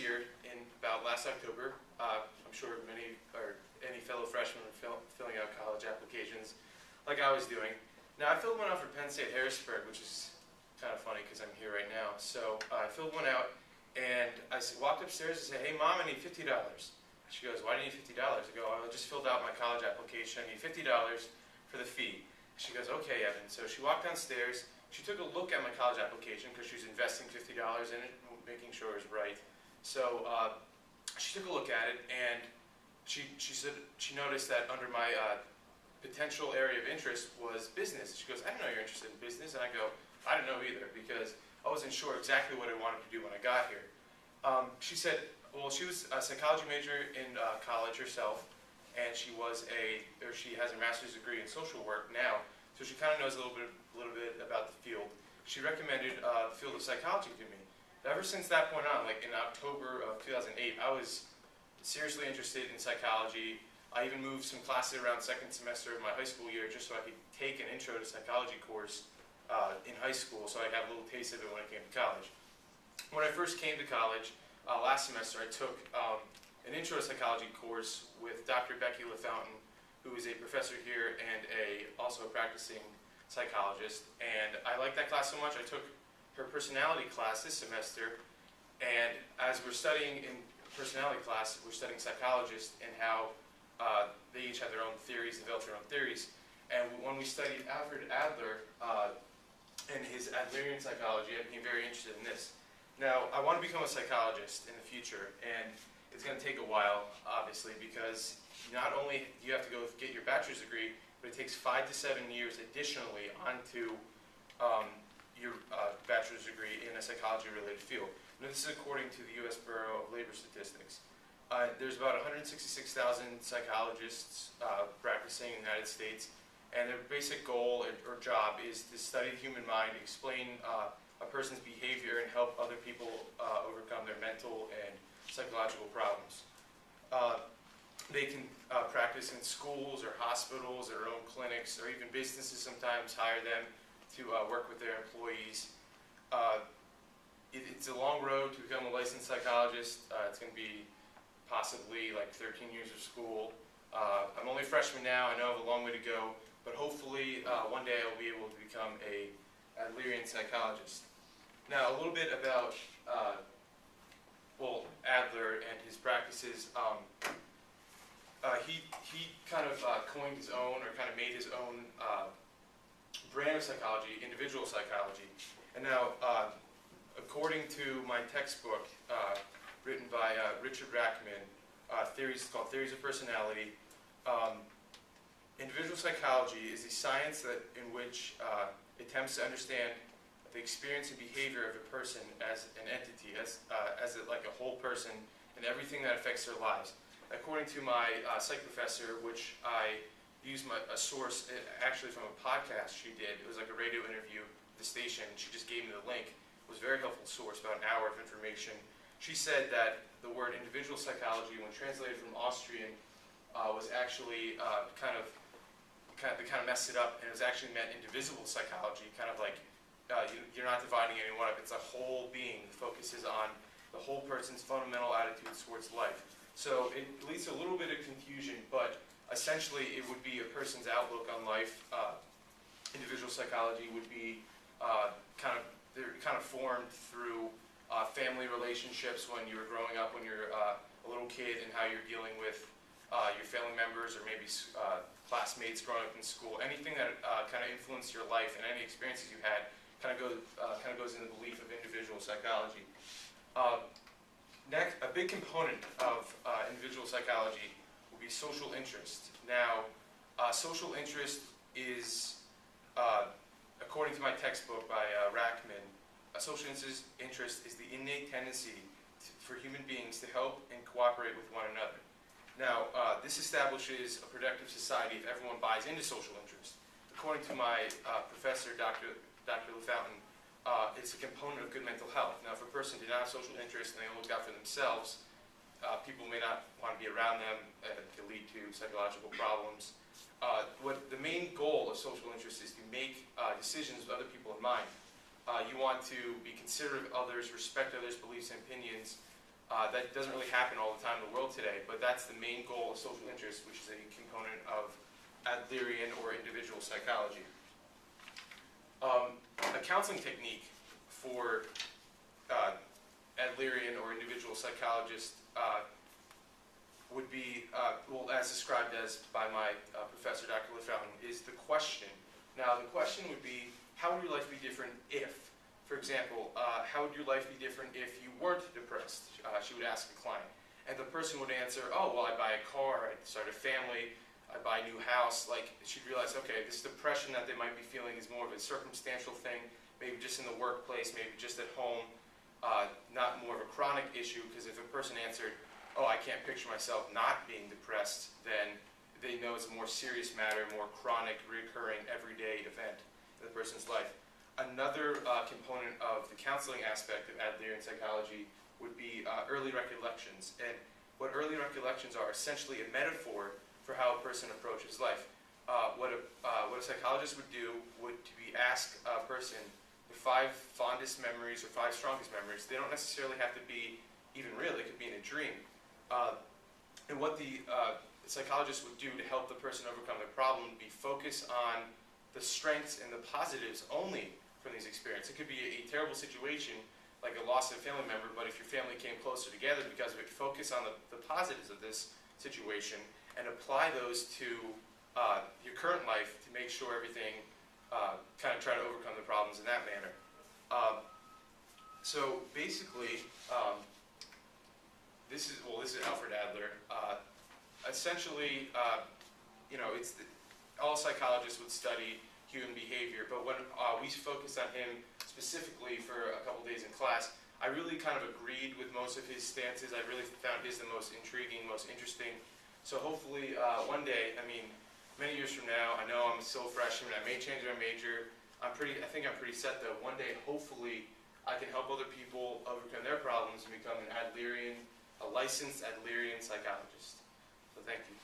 year, in about last October, I'm sure many or any fellow freshmen are filling out college applications like I was doing. Now I filled one out for Penn State Harrisburg, which is kind of funny because I'm here right now. So I filled one out and I walked upstairs and said, "Hey Mom, I need $50. She goes, "Why do you need $50? I go, "I just filled out my college application. I need $50 for the fee." She goes, "Okay, Evan." So she walked downstairs. She took a look at my college application because she was investing $50 in it, making sure it was right. So she took a look at it, and she said she noticed that under my potential area of interest was business. She goes, "I didn't know you're interested in business." And I go, "I didn't know either because I wasn't sure exactly what I wanted to do when I got here." She said, well, she was a psychology major in college herself, and she has a master's degree in social work now, so she kind of knows a little bit about the field. She recommended the field of psychology to me. Ever since that point on, like in October of 2008, I was seriously interested in psychology. I even moved some classes around second semester of my high school year just so I could take an intro to psychology course in high school, so I'd have a little taste of it when I came to college. When I first came to college last semester, I took an intro to psychology course with Dr. Becky LaFountain, who is a professor here and also a practicing psychologist. And I liked that class so much, I took her personality class this semester. And as we're studying in personality class, we're studying psychologists and how they each have their own theories, develop their own theories. And when we studied Alfred Adler and his Adlerian psychology, I became very interested in this. Now, I want to become a psychologist in the future, and it's going to take a while, obviously, because not only do you have to go get your bachelor's degree, but it takes 5 to 7 years additionally onto your bachelor's degree in a psychology-related field. Now, this is according to the U.S. Bureau of Labor Statistics. There's about 166,000 psychologists practicing in the United States, and their basic goal or job is to study the human mind, explain a person's behavior, and help other people overcome their mental and psychological problems. They can practice in schools or hospitals, their own clinics, or even businesses sometimes hire them to work with their employees. It's a long road to become a licensed psychologist. It's going to be possibly like 13 years of school. I'm only a freshman now. I know I have a long way to go, but hopefully one day I'll be able to become a Adlerian psychologist. Now, a little bit about Adler and his practices. He kind of coined his own, or kind of made his own brand of psychology, individual psychology. And now, according to my textbook written by Richard Rackman, called Theories of Personality, individual psychology is the science in which attempts to understand the experience and behavior of a person as an entity, like a whole person, and everything that affects their lives. According to my psych professor, which I used a source actually from a podcast she did. It was like a radio interview at the station. She just gave me the link. It was a very helpful source, about an hour of information. She said that the word individual psychology, when translated from Austrian, was actually they kind of messed it up, and it was actually meant indivisible psychology, kind of like you're not dividing anyone up. It's a whole being that focuses on the whole person's fundamental attitudes towards life. So it leads to a little bit of confusion, but essentially it would be a person's outlook on life. Individual psychology would be they're kind of formed through family relationships when you were growing up, when you're a little kid, and how you're dealing with your family members or maybe classmates growing up in school. Anything that kind of influenced your life and any experiences you had kind of goes in the belief of individual psychology. Next, a big component of individual psychology will be social interest. Now, social interest is, according to my textbook by Rackman, social interest is the innate tendency for human beings to help and cooperate with one another. Now, this establishes a productive society if everyone buys into social interest. According to my professor, Dr. LaFountain, it's a component of good mental health. Now, if a person did not have social interest and they looked out for themselves, people may not want to be around them, and it could lead to psychological problems. What the main goal of social interest is to make decisions with other people in mind. You want to be considerate of others, respect others' beliefs and opinions, That doesn't really happen all the time in the world today, but that's the main goal of social interest, which is a component of Adlerian or individual psychology. A counseling technique for Adlerian or individual psychologist would be, well, as described as by my professor, Dr. Leffountain, is the question. Now, the question would be, how would your life be different if? For example, how would your life be different if you weren't depressed? She would ask the client. And the person would answer, oh, well, I'd buy a car, I'd start a family, I'd buy a new house. Like, she'd realize, okay, this depression that they might be feeling is more of a circumstantial thing, maybe just in the workplace, maybe just at home, not more of a chronic issue, because if a person answered, oh, I can't picture myself not being depressed, then they know it's a more serious matter, more chronic, recurring, everyday event in the person's life. Another component of the counseling aspect of Adlerian psychology would be early recollections. And what early recollections are essentially a metaphor for how a person approaches life. What a psychologist would do would to be ask a person the 5 fondest memories or 5 strongest memories. They don't necessarily have to be even real, they could be in a dream. And what the psychologist would do to help the person overcome the problem would be focus on the strengths and the positives only from these experiences. It could be a terrible situation, like a loss of a family member, but if your family came closer together because of it, focus on the positives of this situation and apply those to your current life to make sure everything, kind of try to overcome the problems in that manner. So basically, this is Alfred Adler. Essentially, all psychologists would study human behavior, but when we focused on him specifically for a couple days in class, I really kind of agreed with most of his stances. I really found his the most intriguing, most interesting. So hopefully one day, I mean, many years from now, I know I'm still a freshman, I may change my major. I think I'm pretty set though. One day, hopefully, I can help other people overcome their problems and become a licensed Adlerian psychologist. So thank you.